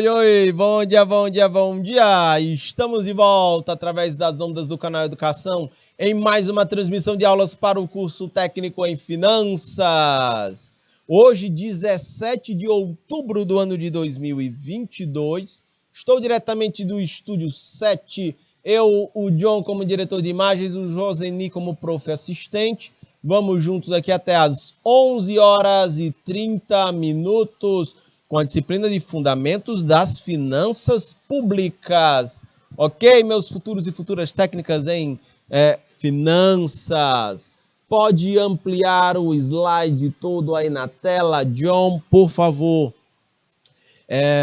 oi, bom dia, bom dia, bom dia! Estamos de volta através das ondas do canal Educação em mais uma transmissão de aulas para o curso técnico em Finanças. Hoje, 17 de outubro do ano de 2022, estou diretamente do Estúdio 7, eu, o John como diretor de imagens, o Joseni como prof. assistente. Vamos juntos aqui até às 11 horas e 30 minutos com a disciplina de Fundamentos das Finanças Públicas. Ok, meus futuros e futuras técnicas em finanças? Pode ampliar o slide todo aí na tela, John, por favor.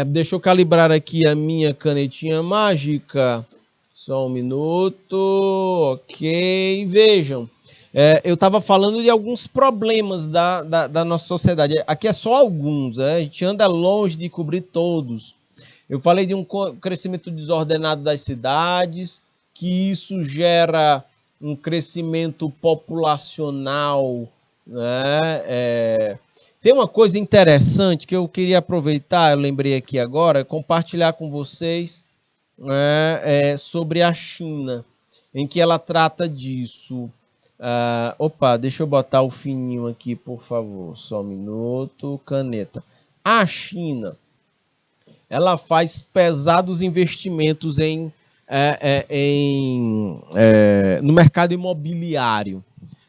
Deixa eu calibrar aqui a minha canetinha mágica. Só um minuto. Ok, vejam. Eu estava falando de alguns problemas da nossa sociedade. Aqui é só alguns, a gente anda longe de cobrir todos. Eu falei de um crescimento desordenado das cidades, que isso gera um crescimento populacional, né? Tem uma coisa interessante que eu queria aproveitar, eu lembrei aqui agora, compartilhar com vocês sobre a China, em que ela trata disso. Deixa eu botar o fininho aqui, por favor. Só um minuto, caneta. A China, ela faz pesados investimentos no mercado imobiliário.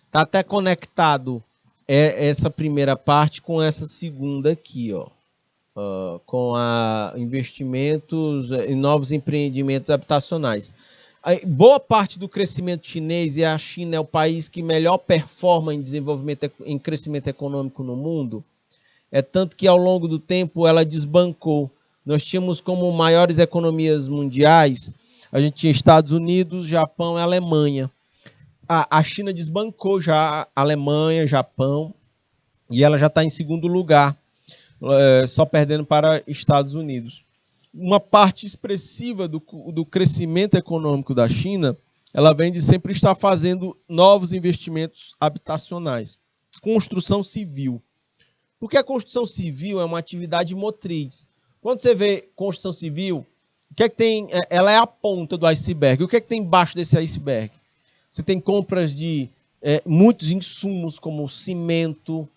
Está até conectado essa primeira parte com essa segunda aqui, com investimentos em novos empreendimentos habitacionais. Boa parte do crescimento chinês, e a China é o país que melhor performa em crescimento econômico no mundo, tanto que ao longo do tempo ela desbancou. Nós tínhamos como maiores economias mundiais, a gente tinha Estados Unidos, Japão e Alemanha. A China desbancou já a Alemanha, Japão, e ela já está em segundo lugar, só perdendo para Estados Unidos. Uma parte expressiva do crescimento econômico da China, ela vem de sempre estar fazendo novos investimentos habitacionais. Construção civil. Porque a construção civil é uma atividade motriz. Quando você vê construção civil, o que é que tem? Ela é a ponta do iceberg. O que é que tem embaixo desse iceberg? Você tem compras de muitos insumos, como cimento,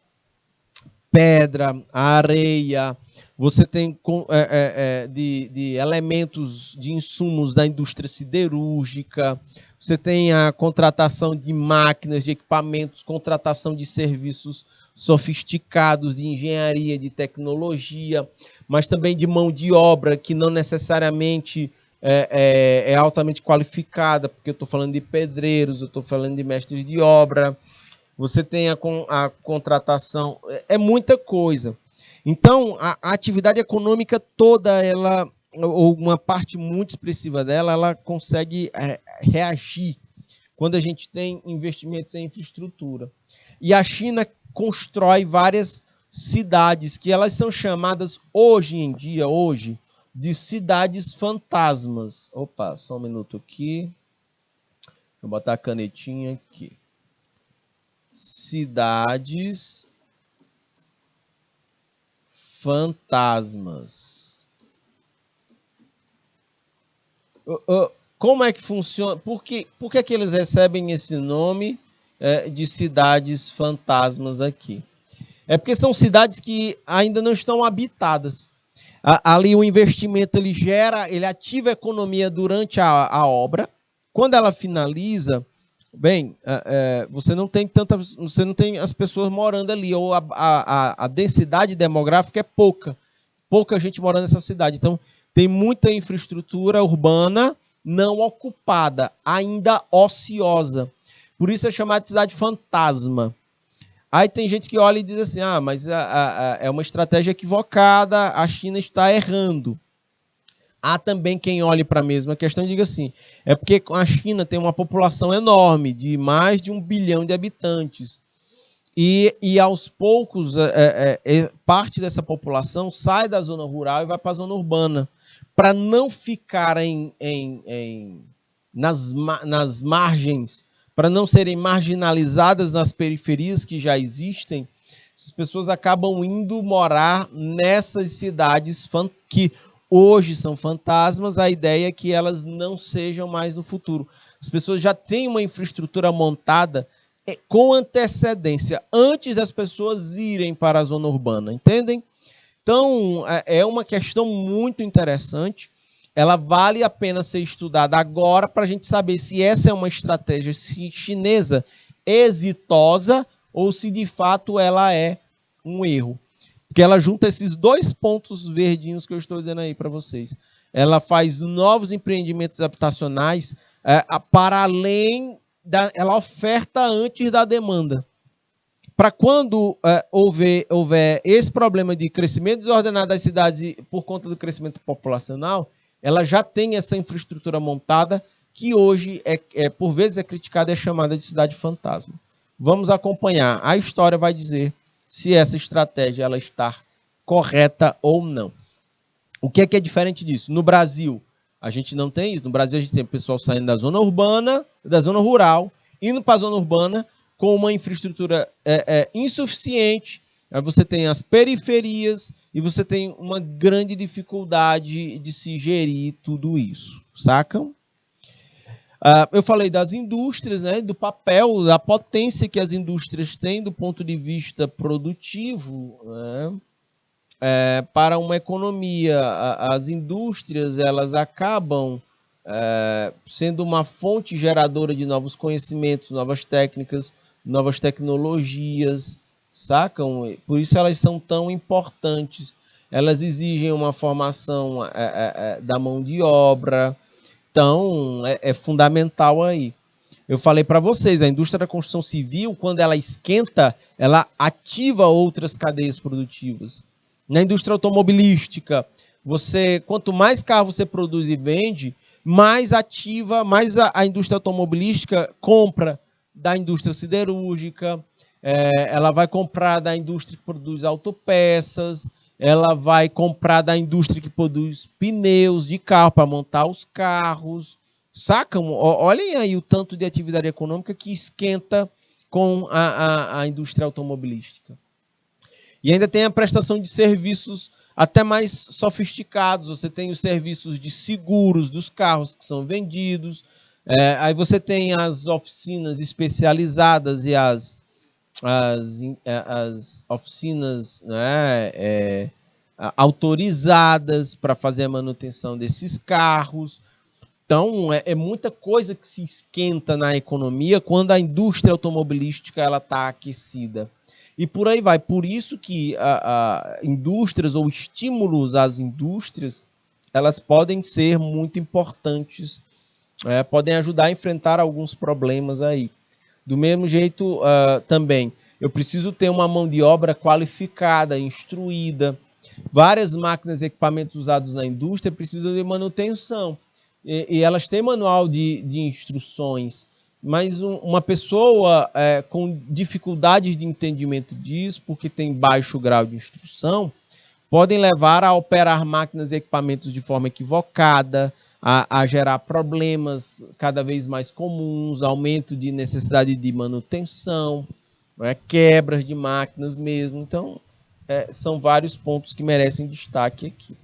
pedra, areia. Você tem de elementos, de insumos da indústria siderúrgica, você tem a contratação de máquinas, de equipamentos, contratação de serviços sofisticados de engenharia, de tecnologia, mas também de mão de obra, que não necessariamente é altamente qualificada, porque eu estou falando de pedreiros, eu estou falando de mestres de obra, você tem a contratação, é muita coisa. Então, a atividade econômica toda, ou uma parte muito expressiva dela, ela consegue reagir quando a gente tem investimentos em infraestrutura. E a China constrói várias cidades, que elas são chamadas hoje em dia, de cidades fantasmas. Opa, só um minuto aqui. Vou botar a canetinha aqui. Cidades fantasmas. Como é que funciona? Por que eles recebem esse nome de cidades fantasmas aqui? É porque são cidades que ainda não estão habitadas. Ali o investimento ele ativa a economia durante a obra. Quando ela finaliza, você não tem as pessoas morando ali, ou a densidade demográfica é pouca gente morando nessa cidade. Então, tem muita infraestrutura urbana não ocupada, ainda ociosa. Por isso é chamada de cidade fantasma. Aí tem gente que olha e diz assim, mas é uma estratégia equivocada, a China está errando. Há também quem olhe para a mesma questão e diga assim, é porque a China tem uma população enorme, de mais de 1 bilhão de habitantes. E aos poucos, parte dessa população sai da zona rural e vai para a zona urbana, para não ficar nas margens, para não serem marginalizadas nas periferias que já existem. As pessoas acabam indo morar nessas cidades que hoje são fantasmas, a ideia é que elas não sejam mais no futuro. As pessoas já têm uma infraestrutura montada com antecedência, antes das pessoas irem para a zona urbana, entendem? Então, é uma questão muito interessante. Ela vale a pena ser estudada agora para a gente saber se essa é uma estratégia chinesa exitosa ou se de fato ela é um erro. Porque ela junta esses dois pontos verdinhos que eu estou dizendo aí para vocês. Ela faz novos empreendimentos habitacionais para além ela oferta antes da demanda. Para quando houver esse problema de crescimento desordenado das cidades por conta do crescimento populacional, ela já tem essa infraestrutura montada que hoje, por vezes, é criticada e é chamada de cidade fantasma. Vamos acompanhar. A história vai dizer se essa estratégia ela está correta ou não. O que é diferente disso? No Brasil, a gente não tem isso. No Brasil, a gente tem o pessoal saindo da zona urbana, da zona rural, indo para a zona urbana com uma infraestrutura insuficiente. Aí você tem as periferias e você tem uma grande dificuldade de se gerir tudo isso. Sacam? Eu falei das indústrias, né, do papel, da potência que as indústrias têm do ponto de vista produtivo, né, para uma economia. As indústrias elas acabam sendo uma fonte geradora de novos conhecimentos, novas técnicas, novas tecnologias, sacam? Por isso elas são tão importantes. Elas exigem uma formação da mão de obra. Então, é fundamental aí. Eu falei para vocês, a indústria da construção civil, quando ela esquenta, ela ativa outras cadeias produtivas. Na indústria automobilística, quanto mais carro você produz e vende, mais ativa, mais a indústria automobilística compra da indústria siderúrgica, ela vai comprar da indústria que produz autopeças, ela vai comprar da indústria que produz pneus de carro para montar os carros. Sacam? Olhem aí o tanto de atividade econômica que esquenta com a indústria automobilística. E ainda tem a prestação de serviços até mais sofisticados. Você tem os serviços de seguros dos carros que são vendidos. Aí você tem as oficinas especializadas e as oficinas, né, autorizadas para fazer a manutenção desses carros. Então, é muita coisa que se esquenta na economia quando a indústria automobilística está aquecida. E por aí vai. Por isso que indústrias ou estímulos às indústrias, elas podem ser muito importantes, podem ajudar a enfrentar alguns problemas aí. Do mesmo jeito, também, eu preciso ter uma mão de obra qualificada, instruída. Várias máquinas e equipamentos usados na indústria precisam de manutenção. E elas têm manual de instruções, mas uma pessoa com dificuldades de entendimento disso, porque tem baixo grau de instrução, podem levar a operar máquinas e equipamentos de forma equivocada, a gerar problemas cada vez mais comuns, aumento de necessidade de manutenção, quebras de máquinas mesmo. Então, são vários pontos que merecem destaque aqui.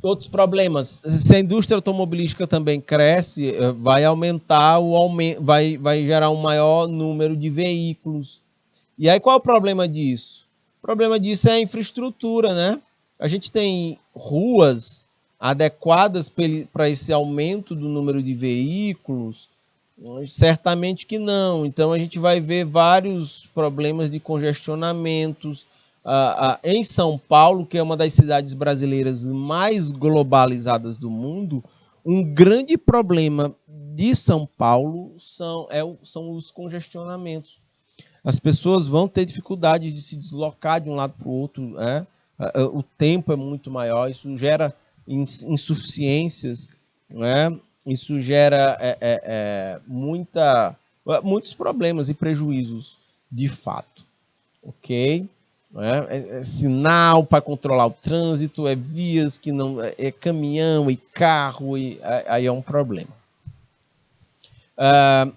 Outros problemas. Se a indústria automobilística também cresce, vai aumentar vai gerar um maior número de veículos. E aí qual é o problema disso? O problema disso é a infraestrutura, né? A gente tem ruas adequadas para esse aumento do número de veículos? Certamente que não. Então a gente vai ver vários problemas de congestionamentos. Em São Paulo, que é uma das cidades brasileiras mais globalizadas do mundo, um grande problema de São Paulo são os congestionamentos. As pessoas vão ter dificuldade de se deslocar de um lado para o outro. O tempo é muito maior, isso gera insuficiências, isso gera muitos problemas e prejuízos de fato. Ok? Sinal para controlar o trânsito, vias que não. Caminhão e carro, aí é um problema.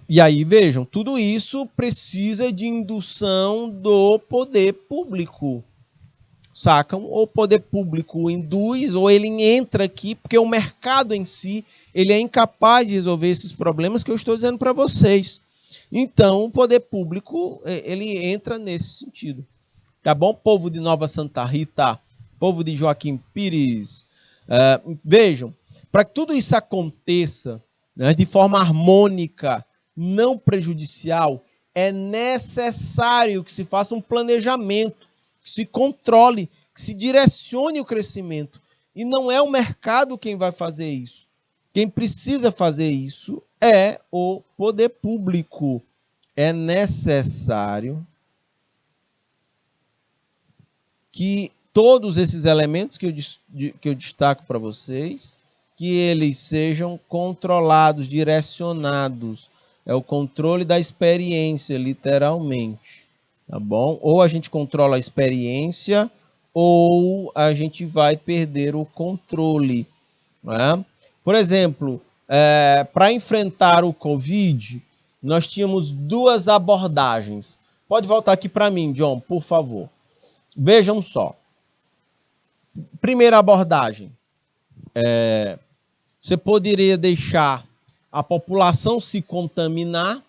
E aí, vejam, tudo isso precisa de indução do poder público. sacam? Ou o poder público induz, ou ele entra aqui, porque o mercado em si, ele é incapaz de resolver esses problemas que eu estou dizendo para vocês. Então, o poder público, ele entra nesse sentido. Tá bom? Povo de Nova Santa Rita, povo de Joaquim Pires, vejam, para que tudo isso aconteça, né, de forma harmônica, não prejudicial, é necessário que se faça um planejamento, que se controle, que se direcione o crescimento. E não é o mercado quem vai fazer isso. Quem precisa fazer isso é o poder público. É necessário que todos esses elementos que eu destaco para vocês, que eles sejam controlados, direcionados. É o controle da experiência, literalmente. Tá bom? Ou a gente controla a experiência, ou a gente vai perder o controle. Né? Por exemplo, para enfrentar o Covid, nós tínhamos duas abordagens. Pode voltar aqui para mim, John, por favor. Vejam só. Primeira abordagem. Você poderia deixar a população se contaminar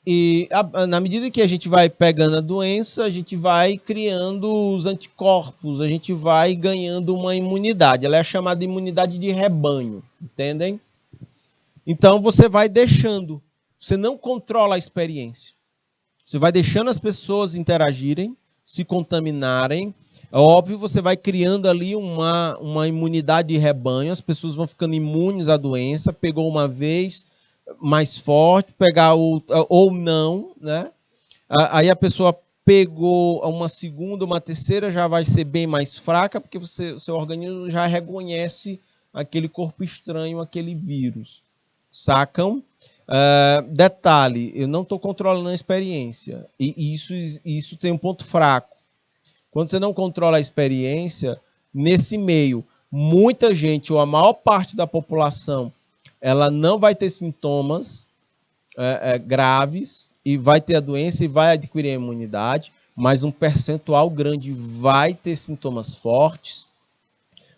e, na medida que a gente vai pegando a doença, a gente vai criando os anticorpos, a gente vai ganhando uma imunidade. Ela é chamada de imunidade de rebanho, entendem? Então, você vai deixando. Você não controla a experiência. Você vai deixando as pessoas interagirem, se contaminarem. É óbvio, você vai criando ali uma imunidade de rebanho, as pessoas vão ficando imunes à doença, pegou uma vez, mais forte, pegar outra, ou não, né? Aí a pessoa pegou uma segunda, uma terceira, já vai ser bem mais fraca, porque seu organismo já reconhece aquele corpo estranho, aquele vírus. Sacam? Detalhe, eu não estou controlando a experiência. E isso tem um ponto fraco. Quando você não controla a experiência, nesse meio, muita gente, ou a maior parte da população, ela não vai ter sintomas graves e vai ter a doença e vai adquirir a imunidade, mas um percentual grande vai ter sintomas fortes,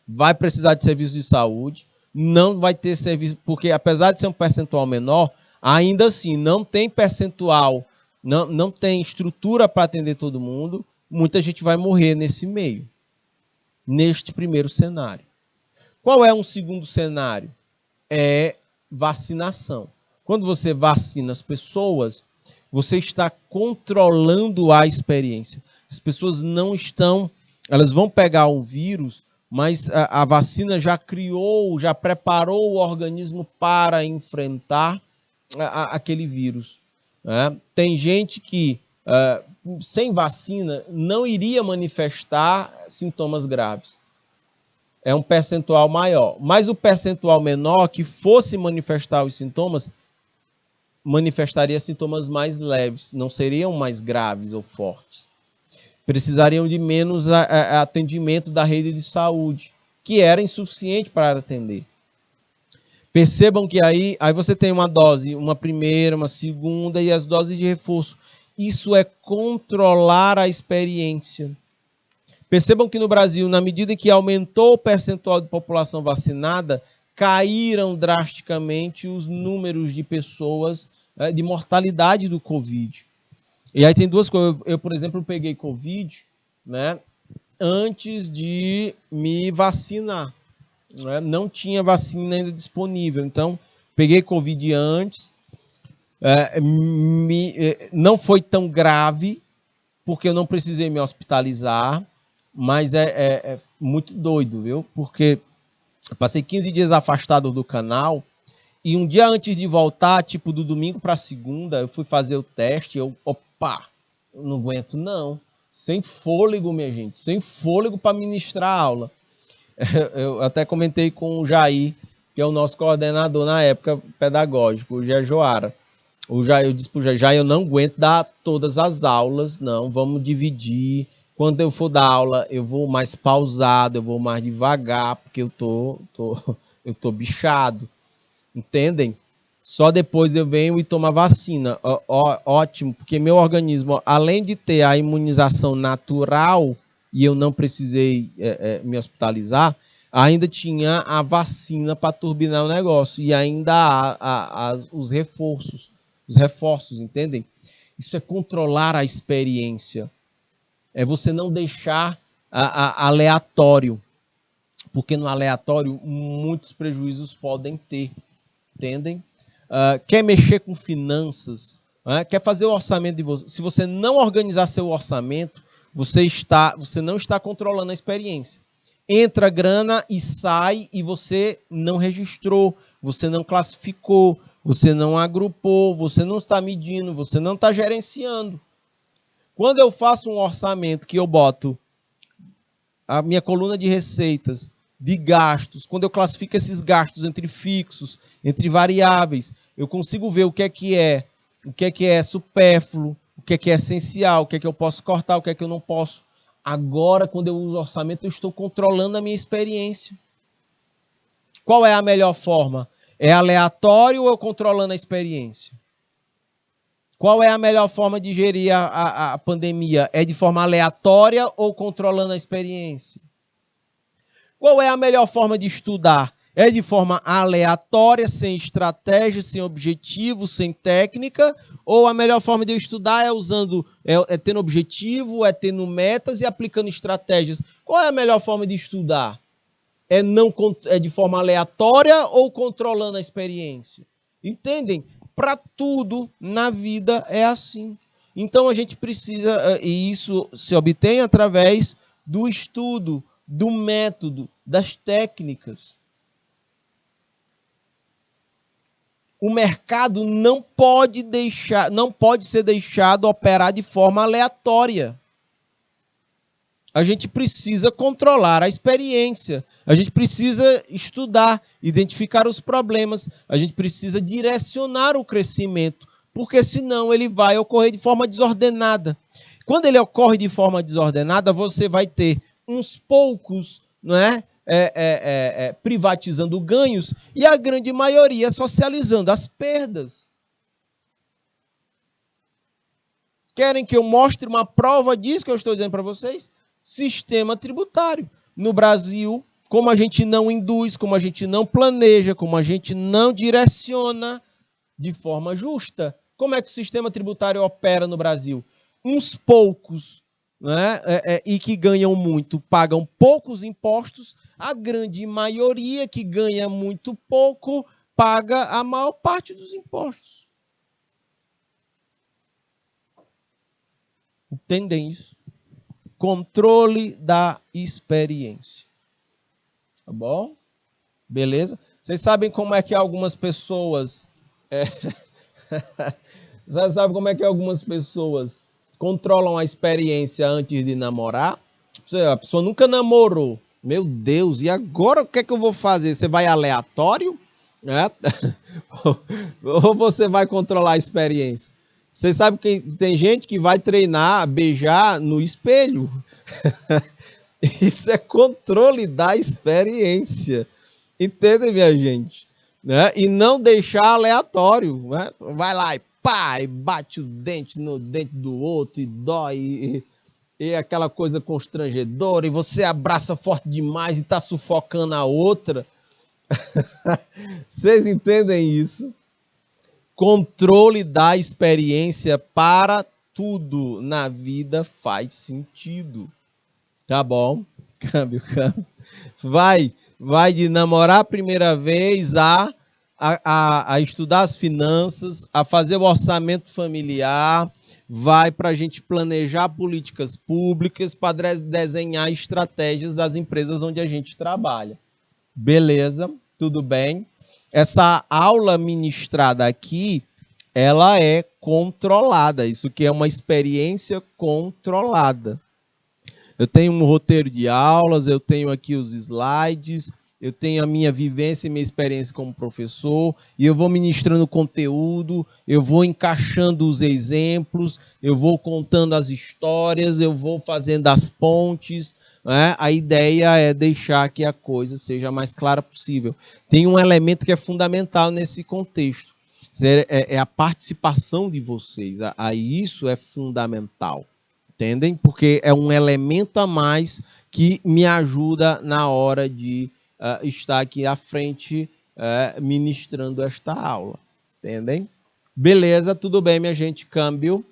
vai precisar de serviço de saúde, não vai ter serviço, porque apesar de ser um percentual menor, ainda assim não tem percentual, não tem estrutura para atender todo mundo, muita gente vai morrer nesse meio, neste primeiro cenário. Qual é um segundo cenário? É vacinação. Quando você vacina as pessoas, você está controlando a experiência. As pessoas não estão, elas vão pegar o vírus, mas a vacina já criou, já preparou o organismo para enfrentar aquele vírus. Né? Tem gente que, sem vacina, não iria manifestar sintomas graves. É um percentual maior. Mas o percentual menor que fosse manifestar os sintomas, manifestaria sintomas mais leves, não seriam mais graves ou fortes. Precisariam de menos atendimento da rede de saúde, que era insuficiente para atender. Percebam que aí você tem uma dose, uma primeira, uma segunda e as doses de reforço. Isso é controlar a experiência. Percebam que no Brasil, na medida que aumentou o percentual de população vacinada, caíram drasticamente os números de pessoas, de mortalidade do Covid. E aí tem duas coisas. Eu, por exemplo, peguei Covid, né, antes de me vacinar. Né? Não tinha vacina ainda disponível. Então, peguei Covid antes. Não foi tão grave, porque eu não precisei me hospitalizar. Mas é muito doido, viu? Porque eu passei 15 dias afastado do canal e um dia antes de voltar, tipo do domingo para segunda, eu fui fazer o teste e eu não aguento não. Sem fôlego, minha gente, sem fôlego para ministrar a aula. Eu até comentei com o Jair, que é o nosso coordenador na época pedagógico, o Jair Joara. Eu disse para o Jair, eu não aguento dar todas as aulas, não, vamos dividir. Quando eu for dar aula, eu vou mais pausado, eu vou mais devagar, porque eu tô bichado. Entendem? Só depois eu venho e tomo a vacina. Ótimo, porque meu organismo, além de ter a imunização natural, e eu não precisei me hospitalizar, ainda tinha a vacina para turbinar o negócio e ainda há os reforços, entendem? Isso é controlar a experiência. É você não deixar aleatório, porque no aleatório muitos prejuízos podem ter, entendem? Quer mexer com finanças, quer fazer o orçamento de você. Se você não organizar seu orçamento, você não está controlando a experiência. Entra grana e sai e você não registrou, você não classificou, você não agrupou, você não está medindo, você não está gerenciando. Quando eu faço um orçamento que eu boto a minha coluna de receitas, de gastos, quando eu classifico esses gastos entre fixos, entre variáveis, eu consigo ver o que é supérfluo, o que é essencial, o que eu posso cortar, o que eu não posso. Agora, quando eu uso orçamento, eu estou controlando a minha experiência. Qual é a melhor forma? É aleatório ou controlando a experiência? Qual é a melhor forma de gerir a pandemia? É de forma aleatória ou controlando a experiência? Qual é a melhor forma de estudar? É de forma aleatória, sem estratégia, sem objetivo, sem técnica? Ou a melhor forma de eu estudar é tendo objetivo, é tendo metas e aplicando estratégias? Qual é a melhor forma de estudar? É de forma aleatória ou controlando a experiência? Entendem? Para tudo na vida é assim. Então a gente precisa, e isso se obtém através do estudo, do método, das técnicas. O mercado não pode ser deixado operar de forma aleatória. A gente precisa controlar a experiência. A gente precisa estudar, identificar os problemas. A gente precisa direcionar o crescimento, porque senão ele vai ocorrer de forma desordenada. Quando ele ocorre de forma desordenada, você vai ter uns poucos, não é? Privatizando ganhos e a grande maioria socializando as perdas. Querem que eu mostre uma prova disso que eu estou dizendo para vocês? Sistema tributário. No Brasil, como a gente não induz, como a gente não planeja, como a gente não direciona de forma justa, como é que o sistema tributário opera no Brasil? Uns poucos, né, e que ganham muito, pagam poucos impostos, a grande maioria que ganha muito pouco, paga a maior parte dos impostos. Entendem isso? Controle da experiência. Tá bom? Beleza? Vocês sabem como é que algumas pessoas... Vocês sabem como é que algumas pessoas controlam a experiência antes de namorar? A pessoa nunca namorou. Meu Deus, e agora o que é que eu vou fazer? Você vai aleatório? Ou você vai controlar a experiência? Você sabe que tem gente que vai treinar, beijar no espelho. Isso é controle da experiência. Entende, minha gente? Né? E não deixar aleatório. Né? Vai lá e pá, e bate o dente no dente do outro e dói. E aquela coisa constrangedora. E você abraça forte demais e está sufocando a outra. Vocês entendem isso? Controle da experiência para tudo na vida faz sentido. Tá bom? Câmbio. Vai de namorar a primeira vez a estudar as finanças, a fazer o orçamento familiar, vai para a gente planejar políticas públicas, para desenhar estratégias das empresas onde a gente trabalha. Beleza? Tudo bem? Essa aula ministrada aqui, ela é controlada. Isso que é uma experiência controlada. Eu tenho um roteiro de aulas, eu tenho aqui os slides, eu tenho a minha vivência e minha experiência como professor, e eu vou ministrando conteúdo, eu vou encaixando os exemplos, eu vou contando as histórias, eu vou fazendo as pontes. Né? A ideia é deixar que a coisa seja a mais clara possível. Tem um elemento que é fundamental nesse contexto, é a participação de vocês. Isso é fundamental. entendem? Porque é um elemento a mais que me ajuda na hora de estar aqui à frente ministrando esta aula, entendem? Beleza, tudo bem, minha gente, câmbio.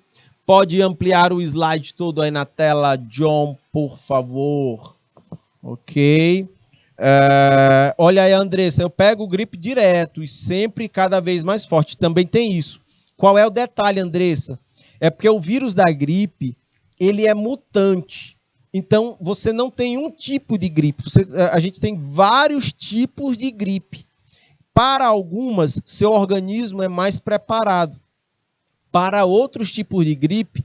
Pode ampliar o slide todo aí na tela, John, por favor. Ok. Olha aí, Andressa, eu pego o grip direto e sempre cada vez mais forte. Também tem isso. Qual é o detalhe, Andressa? É porque o vírus da gripe, ele é mutante. Então, você não tem um tipo de gripe. A gente tem vários tipos de gripe. Para algumas, seu organismo é mais preparado. Para outros tipos de gripe,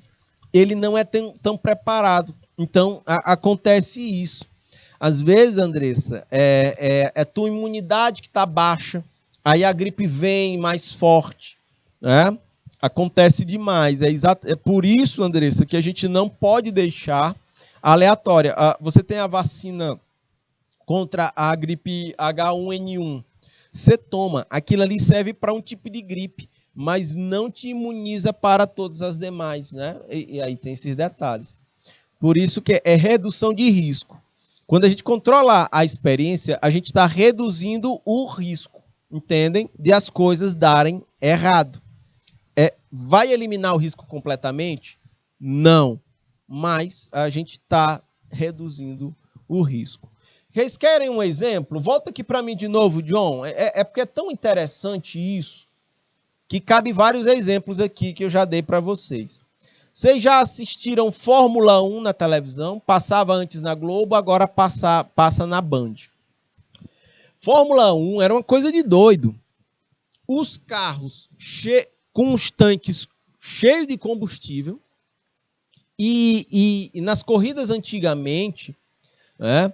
ele não é tão preparado. Então, acontece isso. Às vezes, Andressa, é tua imunidade que está baixa, aí a gripe vem mais forte, né? Acontece demais. É por isso, Andressa, que a gente não pode deixar aleatória. Você tem a vacina contra a gripe H1N1. Você toma. Aquilo ali serve para um tipo de gripe, mas não te imuniza para todas as demais, né? E aí tem esses detalhes. Por isso que é redução de risco. Quando a gente controla a experiência, a gente está reduzindo o risco, entendem? De as coisas darem errado. Vai eliminar o risco completamente? Não. Mas a gente está reduzindo o risco. Vocês querem um exemplo? Volta aqui para mim de novo, John. Porque é tão interessante isso que cabe vários exemplos aqui que eu já dei para vocês. Vocês já assistiram Fórmula 1 na televisão? Passava antes na Globo, agora passa na Band. Fórmula 1 era uma coisa de doido. Os carros com os tanques cheios de combustível e nas corridas antigamente, né,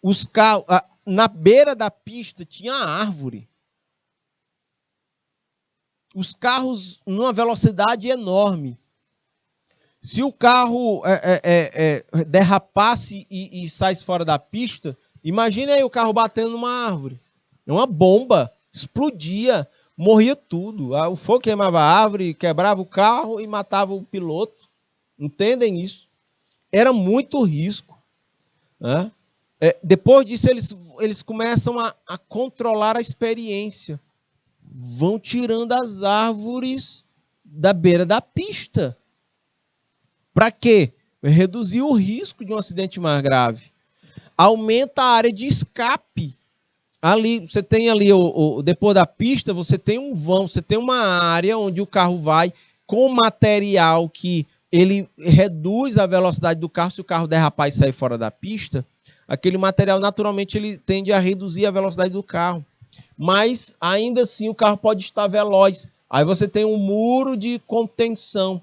os carros, na beira da pista tinha árvore. Os carros numa velocidade enorme. Se o carro derrapasse e saísse fora da pista, imagine aí o carro batendo numa árvore. É uma bomba, explodia, morria tudo. O fogo queimava a árvore, quebrava o carro e matava o piloto. Entendem isso? Era muito risco. Né? Depois disso, eles começam a controlar a experiência. Vão tirando as árvores da beira da pista. Para quê? Reduzir o risco de um acidente mais grave. Aumenta a área de escape. Ali, você tem ali, depois da pista, você tem um vão, você tem uma área onde o carro vai com material que ele reduz a velocidade do carro. Se o carro derrapar e sair fora da pista, aquele material, naturalmente, ele tende a reduzir a velocidade do carro. Mas, ainda assim, o carro pode estar veloz. Aí você tem um muro de contenção.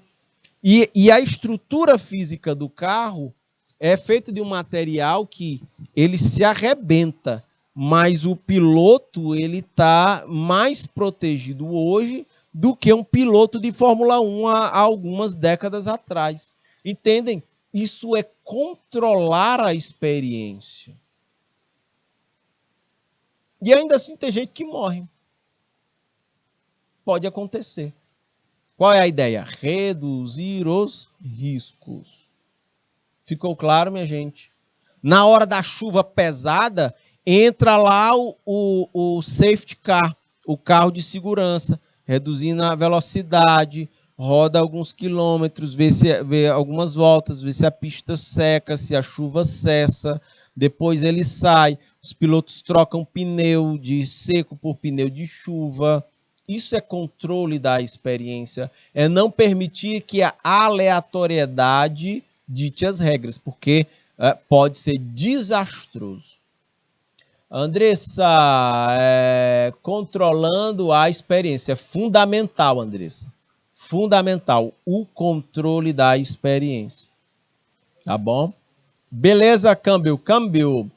E a estrutura física do carro é feita de um material que ele se arrebenta, mas o piloto ele está mais protegido hoje do que um piloto de Fórmula 1 há algumas décadas atrás. Entendem? Isso é controlar a experiência. E ainda assim tem gente que morre. Pode acontecer. Qual é a ideia? Reduzir os riscos. Ficou claro, minha gente? Na hora da chuva pesada, entra lá o safety car, o carro de segurança, reduzindo a velocidade, roda alguns quilômetros, vê algumas voltas, vê se a pista seca, se a chuva cessa, depois ele sai, os pilotos trocam pneu de seco por pneu de chuva. Isso é controle da experiência, é não permitir que a aleatoriedade dite as regras, porque pode ser desastroso. Andressa, controlando a experiência. É fundamental, Andressa. Fundamental. O controle da experiência. Tá bom? Beleza, câmbio. Câmbio.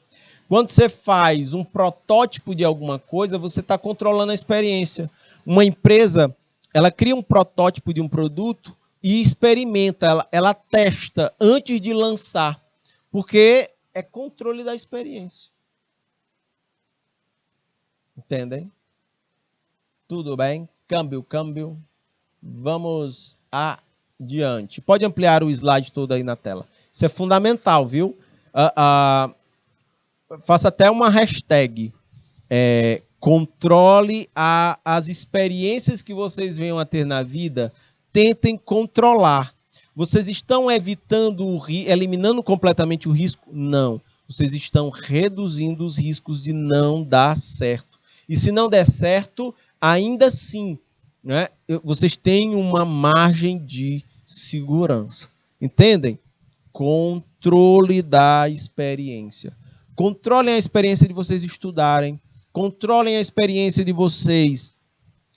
Quando você faz um protótipo de alguma coisa, você está controlando a experiência. Uma empresa, ela cria um protótipo de um produto e experimenta, ela testa antes de lançar, porque é controle da experiência. Entendem? Tudo bem? Câmbio. Vamos diante. Pode ampliar o slide todo aí na tela. Isso é fundamental, viu? Faça até uma hashtag. Controle as experiências que vocês venham a ter na vida. Tentem controlar. Vocês estão eliminando completamente o risco? Não. Vocês estão reduzindo os riscos de não dar certo. E se não der certo, ainda assim, né, vocês têm uma margem de segurança. Entendem? Controle da experiência. Controlem a experiência de vocês estudarem. Controlem a experiência de vocês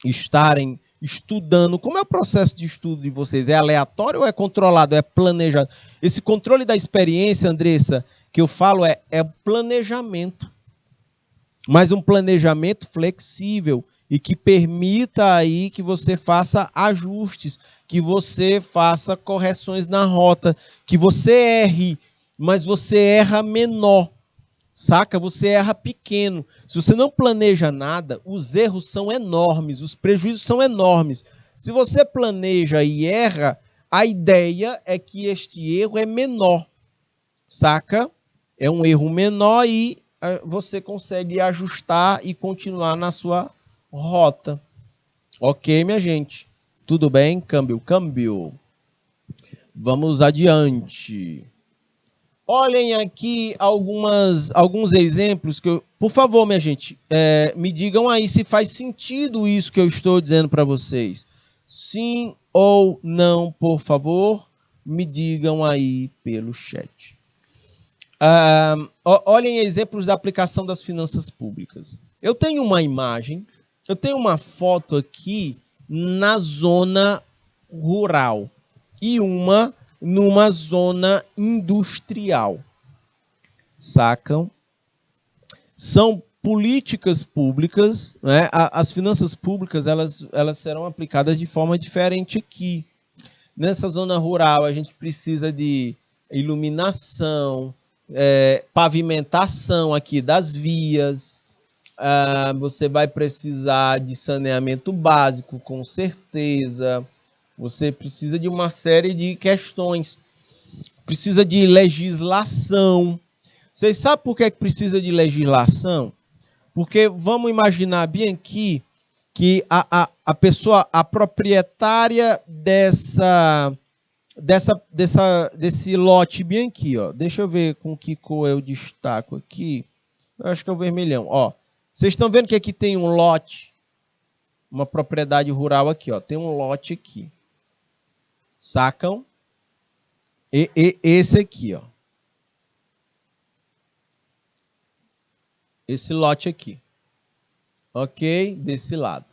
estarem estudando. Como é o processo de estudo de vocês? É aleatório ou é controlado? É planejado? Esse controle da experiência, Andressa, que eu falo é planejamento. Mas um planejamento flexível e que permita aí que você faça ajustes, que você faça correções na rota, que você erre, mas você erra menor. Saca? Você erra pequeno. Se você não planeja nada, os erros são enormes, os prejuízos são enormes. Se você planeja e erra, a ideia é que este erro é menor. Saca? É um erro menor e você consegue ajustar e continuar na sua rota. Ok, minha gente? Tudo bem? Câmbio. Vamos adiante. Olhem aqui alguns exemplos que por favor, minha gente, me digam aí se faz sentido isso que eu estou dizendo para vocês. Sim ou não, por favor, me digam aí pelo chat. Olhem exemplos da aplicação das finanças públicas. Eu tenho uma imagem, eu tenho uma foto aqui na zona rural e uma numa zona industrial. Sacam? São políticas públicas, né? As finanças públicas elas serão aplicadas de forma diferente aqui. Nessa zona rural, a gente precisa de iluminação, pavimentação aqui das vias, você vai precisar de saneamento básico, com certeza. Você precisa de uma série de questões. Precisa de legislação. Vocês sabem por que precisa de legislação? Porque vamos imaginar bem aqui que a pessoa, a proprietária desse lote bem aqui, ó. Deixa eu ver com que cor eu destaco aqui. Eu acho que é o vermelhão. Ó, vocês estão vendo que aqui tem um lote, uma propriedade rural aqui, ó. Tem um lote aqui. Sacam? Esse aqui, ó. Esse lote aqui. Ok? Desse lado.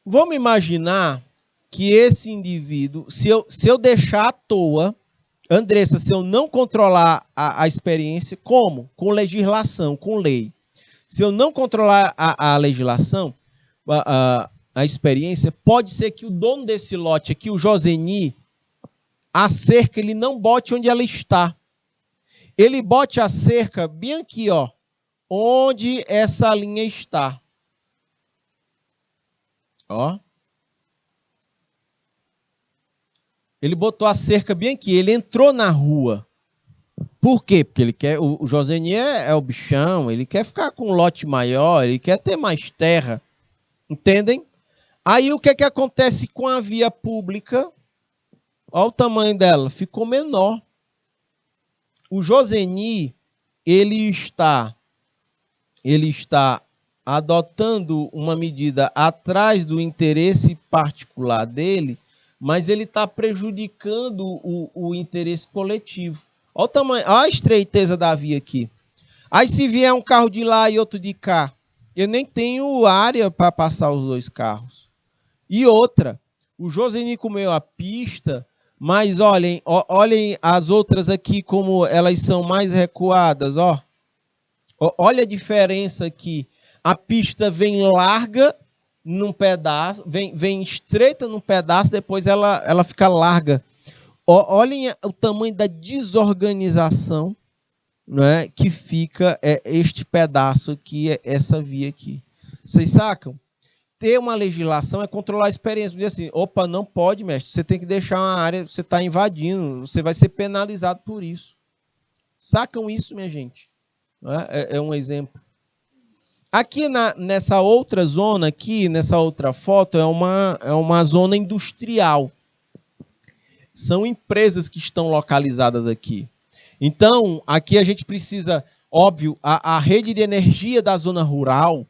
Vamos imaginar que esse indivíduo, se eu deixar à toa, Andressa, se eu não controlar a experiência, como? Com legislação, com lei. Se eu não controlar a legislação, a experiência, pode ser que o dono desse lote aqui, o Joseni, a cerca ele não bote onde ela está. Ele bote a cerca bem aqui, ó, onde essa linha está. Ó. Ele botou a cerca bem aqui, ele entrou na rua. Por quê? Porque ele quer, o Joseni é o bichão, ele quer ficar com um lote maior, ele quer ter mais terra. Entendem? Aí o que acontece com a via pública? Olha o tamanho dela, ficou menor. O Joseni, ele está adotando uma medida atrás do interesse particular dele, mas ele está prejudicando o interesse coletivo. Olha o tamanho, olha a estreiteza da via aqui. Aí se vier um carro de lá e outro de cá, eu nem tenho área para passar os dois carros. E outra, o Joseni comeu a pista, mas olhem as outras aqui como elas são mais recuadas, ó. Olha a diferença aqui. A pista vem larga num pedaço, vem estreita num pedaço, depois ela fica larga. Olhem o tamanho da desorganização, né, que fica este pedaço aqui, essa via aqui. Vocês sacam? ter uma legislação é controlar a experiência. Dizer assim, opa, não pode, mestre, você tem que deixar uma área, você está invadindo, você vai ser penalizado por isso. Sacam isso, minha gente? É um exemplo. Aqui nessa outra zona, aqui, nessa outra foto, é uma zona industrial. São empresas que estão localizadas aqui. Então, aqui a gente precisa, óbvio, a rede de energia da zona rural,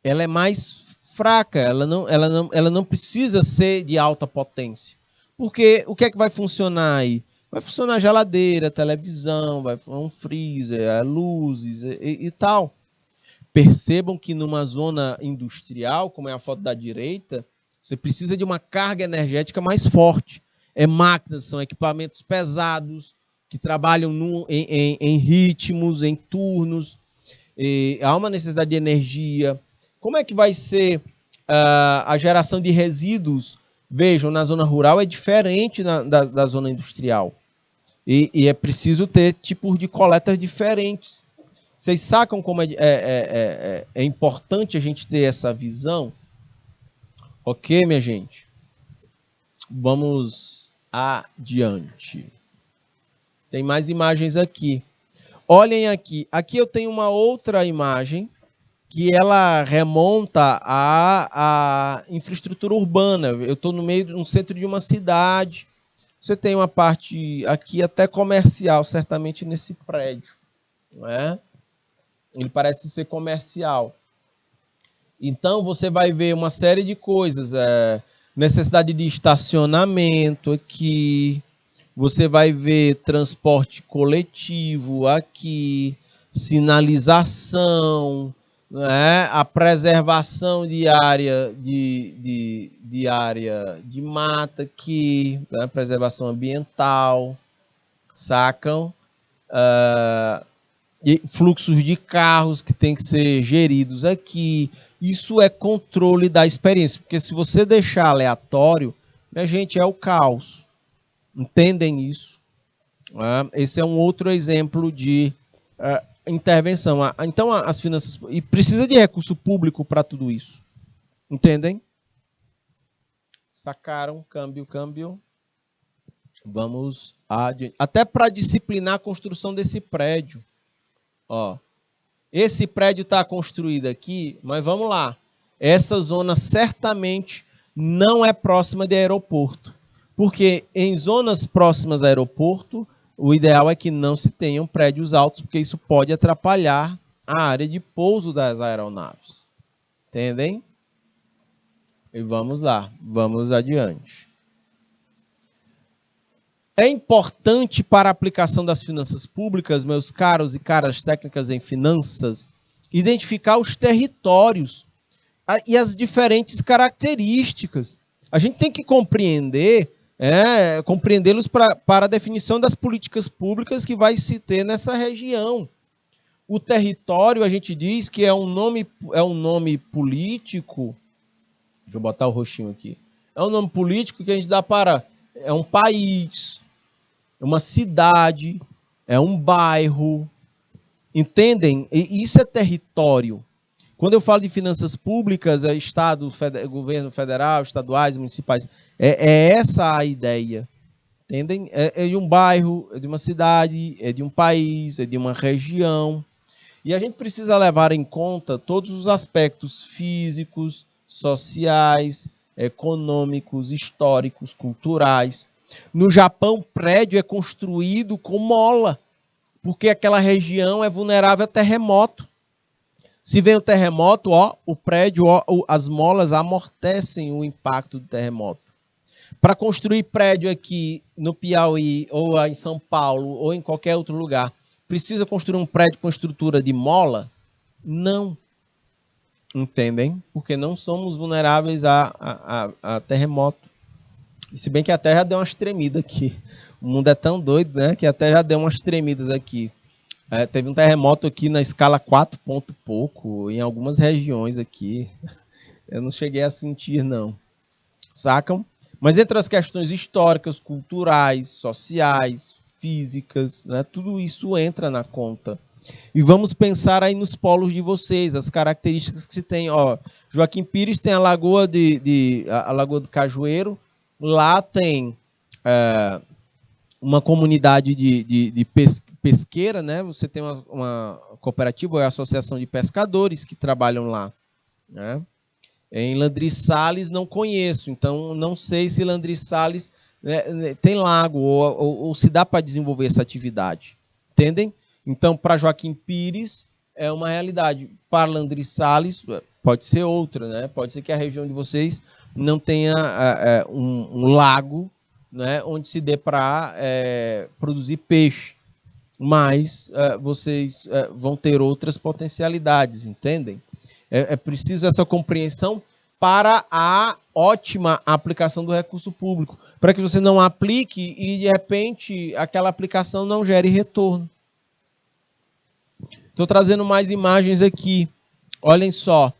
ela é mais fraca, ela não precisa ser de alta potência. Porque o que é que vai funcionar aí? Vai funcionar geladeira, televisão, vai funcionar um freezer, luzes e tal. Percebam que numa zona industrial, como é a foto da direita, você precisa de uma carga energética mais forte. Máquinas, são equipamentos pesados, que trabalham em ritmos, em turnos. Há uma necessidade de energia. Como é que vai ser a geração de resíduos? Vejam, na zona rural é diferente da zona industrial. E é preciso ter tipos de coletas diferentes. Vocês sacam como é importante a gente ter essa visão? Ok, minha gente? Vamos adiante. Tem mais imagens aqui. Olhem aqui. Aqui eu tenho uma outra imagem que ela remonta à infraestrutura urbana. Eu estou no centro de uma cidade. Você tem uma parte aqui até comercial, certamente nesse prédio. Não é? Ele parece ser comercial. Então, você vai ver uma série de coisas. Necessidade de estacionamento aqui. Você vai ver transporte coletivo aqui. Sinalização. Né? A preservação de área de área de mata aqui. Né? Preservação ambiental. Sacam? E fluxos de carros que tem que ser geridos aqui. Isso é controle da experiência, porque se você deixar aleatório, minha gente, é o caos. Entendem isso? Esse é um outro exemplo de intervenção. Então, as finanças... E precisa de recurso público para tudo isso. Entendem? Sacaram? Câmbio. Vamos adiante. Até para disciplinar a construção desse prédio. Ó, esse prédio está construído aqui, mas vamos lá. Essa zona certamente não é próxima de aeroporto. Porque em zonas próximas a aeroporto, o ideal é que não se tenham prédios altos, porque isso pode atrapalhar a área de pouso das aeronaves. Entendem? E vamos lá, vamos adiante. É importante para a aplicação das finanças públicas, meus caros e caras técnicas em finanças, identificar os territórios e as diferentes características. A gente tem que compreendê-los para a definição das políticas públicas que vai se ter nessa região. O território, a gente diz que é um nome político. Deixa eu botar o roxinho aqui. É um nome político que a gente dá para... É um país, é uma cidade, é um bairro. Entendem? E isso é território. Quando eu falo de finanças públicas, é Estado, governo federal, estaduais, municipais, é essa a ideia. Entendem? É de um bairro, é de uma cidade, é de um país, é de uma região. E a gente precisa levar em conta todos os aspectos físicos, sociais, econômicos, históricos, culturais. No Japão, prédio é construído com mola, porque aquela região é vulnerável a terremoto. Se vem o terremoto, o prédio, as molas amortecem o impacto do terremoto. Para construir prédio aqui no Piauí, ou em São Paulo, ou em qualquer outro lugar, precisa construir um prédio com estrutura de mola? Não. Entendem? Porque não somos vulneráveis a terremoto. E se bem que a Terra deu umas tremidas aqui. O mundo é tão doido, né? Que a Terra já deu umas tremidas aqui. Teve um terremoto aqui na escala 4 ponto pouco, em algumas regiões aqui. Eu não cheguei a sentir, não. Sacam? Mas entre as questões históricas, culturais, sociais, físicas, né? Tudo isso entra na conta E vamos pensar aí nos polos de vocês, as características que se tem. Ó, Joaquim Pires tem a Lagoa a Lagoa do Cajueiro, lá tem uma comunidade de pesqueira, né? Você tem uma cooperativa, ou é a associação de pescadores que trabalham lá, né? Em Landry Salles não conheço, então não sei se Landry Salles tem lago ou se dá para desenvolver essa atividade, entendem? Então, para Joaquim Pires é uma realidade. Para Landry Salles pode ser outra, né? Pode ser que a região de vocês não tenha um lago, né, onde se dê para produzir peixe, mas vocês vão ter outras potencialidades, entendem? É preciso essa compreensão para a ótima aplicação do recurso público, para que você não aplique e, de repente, aquela aplicação não gere retorno. Estou trazendo mais imagens aqui. Olhem só.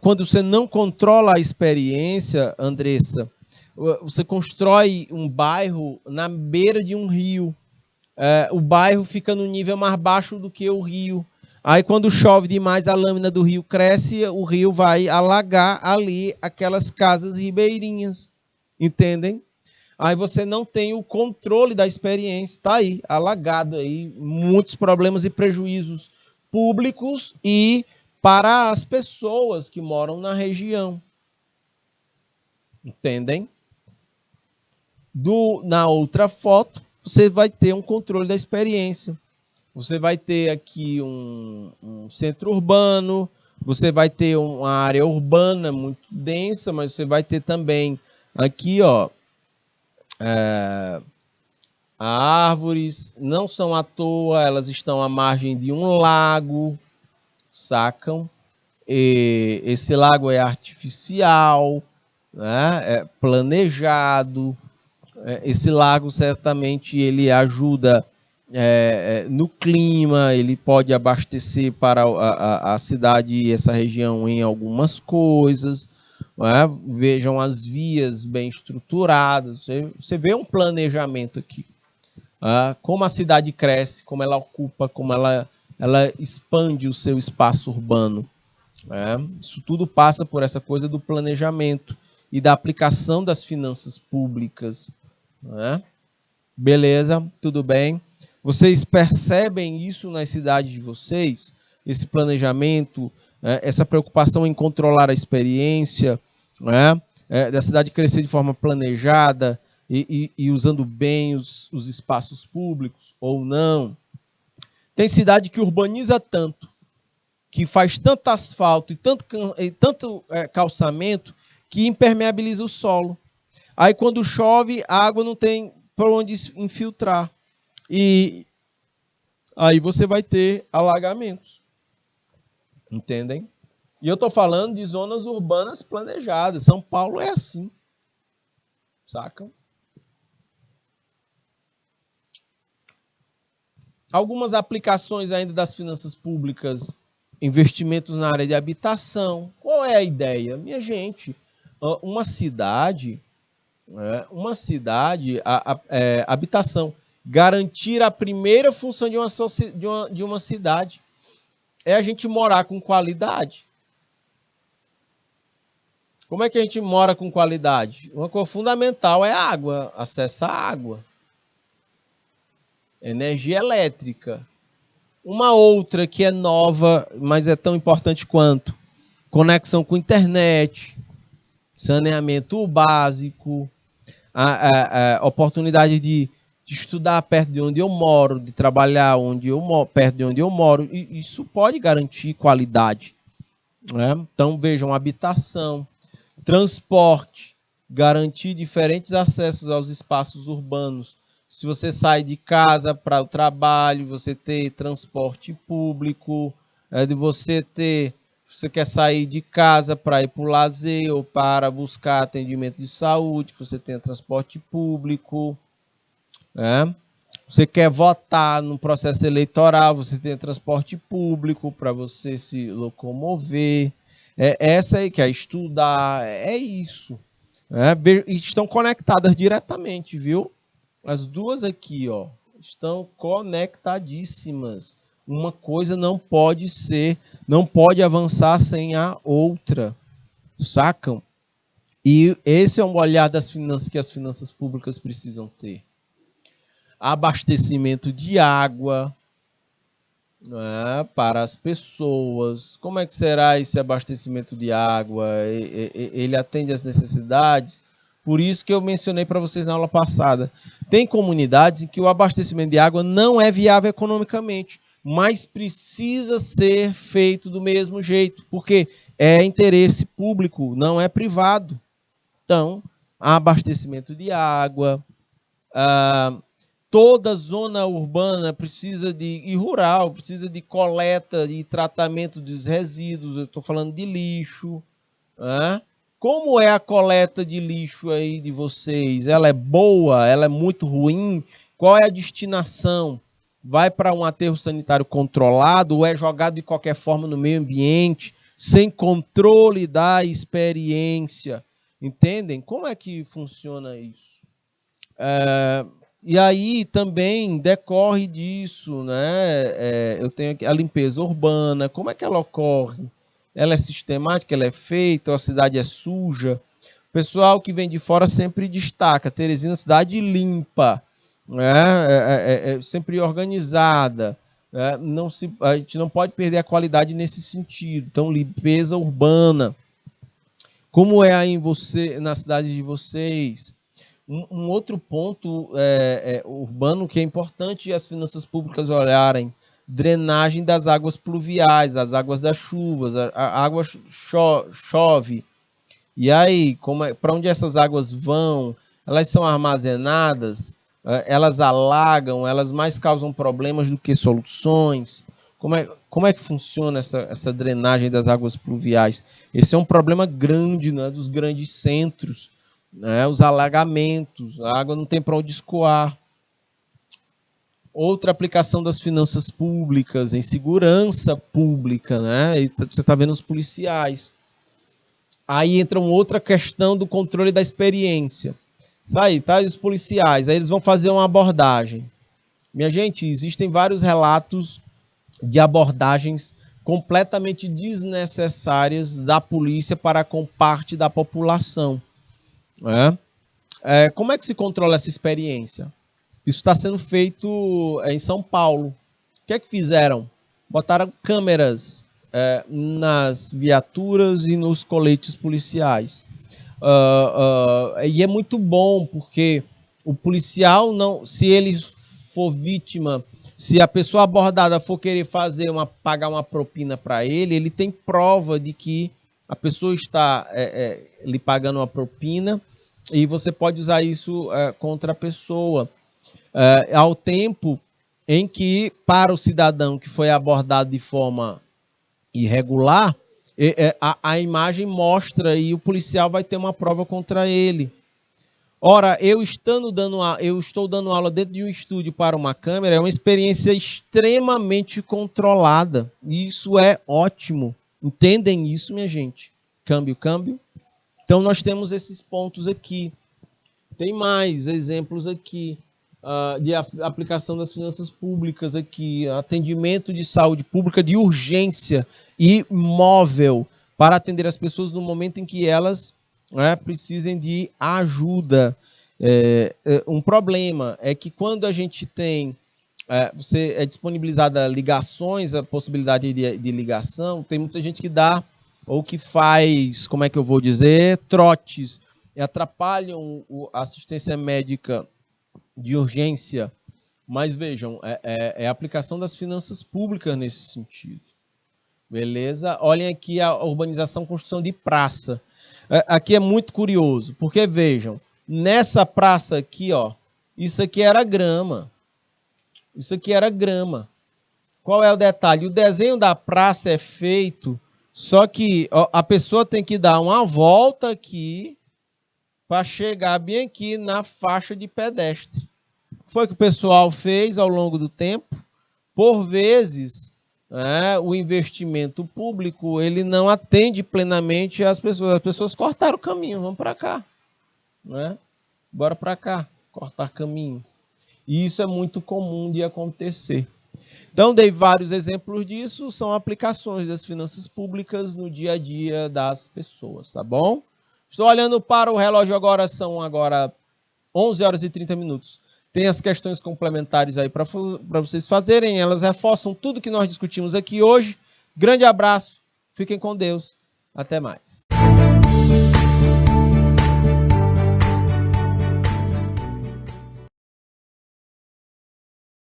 Quando você não controla a experiência, Andressa, você constrói um bairro na beira de um rio. O bairro fica no nível mais baixo do que o rio. Aí, quando chove demais, a lâmina do rio cresce, o rio vai alagar ali aquelas casas ribeirinhas. Entendem? Aí você não tem o controle da experiência. Está aí, alagado aí, muitos problemas e prejuízos públicos e para as pessoas que moram na região. Entendem? Na outra foto, você vai ter um controle da experiência. Você vai ter aqui um centro urbano, você vai ter uma área urbana muito densa, mas você vai ter também aqui, ó, árvores, não são à toa, elas estão à margem de um lago, sacam? E esse lago é artificial, né? É planejado. Esse lago certamente ele ajuda no clima, ele pode abastecer para a cidade e essa região em algumas coisas. Né? Vejam as vias bem estruturadas. Você vê um planejamento aqui. Como a cidade cresce, como ela ocupa, como ela expande o seu espaço urbano. Isso tudo passa por essa coisa do planejamento e da aplicação das finanças públicas. Beleza, tudo bem. Vocês percebem isso nas cidades de vocês? Esse planejamento, essa preocupação em controlar a experiência, da cidade crescer de forma planejada e usando bem os espaços públicos ou não. Tem cidade que urbaniza tanto, que faz tanto asfalto e tanto calçamento que impermeabiliza o solo. Aí quando chove, a água não tem para onde infiltrar. E aí você vai ter alagamentos. Entendem? E eu estou falando de zonas urbanas planejadas. São Paulo é assim. Sacam? Algumas aplicações ainda das finanças públicas, investimentos na área de habitação. Qual é a ideia? Minha gente, uma cidade, habitação, garantir a primeira função de uma cidade é a gente morar com qualidade. Como é que a gente mora com qualidade? Uma coisa fundamental é a água, acesso à água. Energia elétrica. Uma outra que é nova, mas é tão importante quanto: conexão com internet, saneamento básico, a oportunidade de estudar perto de onde eu moro, de trabalhar perto de onde eu moro. E isso pode garantir qualidade. Então, vejam, habitação, transporte, garantir diferentes acessos aos espaços urbanos. Se você sai de casa para o trabalho, você ter transporte público, de você quer sair de casa para ir para o lazer ou para buscar atendimento de saúde, que você tenha transporte público. Você quer votar no processo eleitoral, você tem transporte público para você se locomover. Essa aí que é estudar, é isso. Estão conectadas diretamente, viu? As duas aqui, ó, estão conectadíssimas. Uma coisa não pode avançar sem a outra, sacam? E esse é um olhar das finanças que as finanças públicas precisam ter. Abastecimento de água, né, para as pessoas. Como é que será esse abastecimento de água? Ele atende às necessidades? Por isso que eu mencionei para vocês na aula passada. Tem comunidades em que o abastecimento de água não é viável economicamente, mas precisa ser feito do mesmo jeito, porque é interesse público, não é privado. Então, abastecimento de água, toda zona urbana precisa e rural precisa de coleta e tratamento dos resíduos. Eu estou falando de lixo. Né? Como é a coleta de lixo aí de vocês? Ela é boa? Ela é muito ruim? Qual é a destinação? Vai para um aterro sanitário controlado ou é jogado de qualquer forma no meio ambiente, sem controle da experiência? Entendem? Como é que funciona isso? E aí também decorre disso, né? Eu tenho aqui a limpeza urbana, como é que ela ocorre? Ela é sistemática, ela é feita, a cidade é suja? O pessoal que vem de fora sempre destaca, Teresina é uma cidade limpa, né? Sempre organizada, né? A gente não pode perder a qualidade nesse sentido. Então, limpeza urbana. Como é aí na cidade de vocês? Um outro ponto urbano que é importante as finanças públicas olharem: drenagem das águas pluviais, as águas das chuvas, a água chove. E aí, para onde essas águas vão? Elas são armazenadas, elas alagam, elas mais causam problemas do que soluções. Como é que funciona essa drenagem das águas pluviais? Esse é um problema grande, né, dos grandes centros. Né, os alagamentos, a água não tem para onde escoar. Outra aplicação das finanças públicas em segurança pública, né? E você está vendo os policiais. Aí entra uma outra questão do controle da experiência. Sai, tá? Os policiais, aí eles vão fazer uma abordagem. Minha gente, existem vários relatos de abordagens completamente desnecessárias da polícia para com parte da população. Né? Como é que se controla essa experiência? Isso está sendo feito em São Paulo. O que é que fizeram? Botaram câmeras nas viaturas e nos coletes policiais. E é muito bom, porque o policial, não, se ele for vítima, se a pessoa abordada for querer pagar uma propina para ele tem prova de que a pessoa está lhe pagando uma propina, e você pode usar isso contra a pessoa. Ao tempo em que, para o cidadão que foi abordado de forma irregular, a imagem mostra e o policial vai ter uma prova contra ele. Ora, eu estou dando aula dentro de um estúdio para uma câmera, é uma experiência extremamente controlada. E isso é ótimo. Entendem isso, minha gente? Câmbio. Então, nós temos esses pontos aqui. Tem mais exemplos aqui de aplicação das finanças públicas aqui. Atendimento de saúde pública de urgência e móvel para atender as pessoas no momento em que elas precisem de ajuda. Um problema é que quando a gente tem você é disponibilizada ligações, a possibilidade de ligação, tem muita gente que dá ou que faz, como é que eu vou dizer, trotes, e atrapalham a assistência médica de urgência. Mas vejam, é a aplicação das finanças públicas nesse sentido. Beleza? Olhem aqui a urbanização, construção de praça. Aqui é muito curioso, porque vejam, nessa praça aqui, ó, isso aqui era grama. Isso aqui era grama. Qual é o detalhe? O desenho da praça é feito, só que a pessoa tem que dar uma volta aqui para chegar bem aqui na faixa de pedestre. Foi o que o pessoal fez ao longo do tempo. Por vezes, o investimento público ele não atende plenamente às pessoas. As pessoas cortaram o caminho, vamos para cá. Bora para cá, cortar caminho. E isso é muito comum de acontecer. Então, dei vários exemplos disso, são aplicações das finanças públicas no dia a dia das pessoas, tá bom? Estou olhando para o relógio agora, são agora 11 horas e 30 minutos. Tem as questões complementares aí para vocês fazerem, elas reforçam tudo que nós discutimos aqui hoje. Grande abraço, fiquem com Deus, até mais.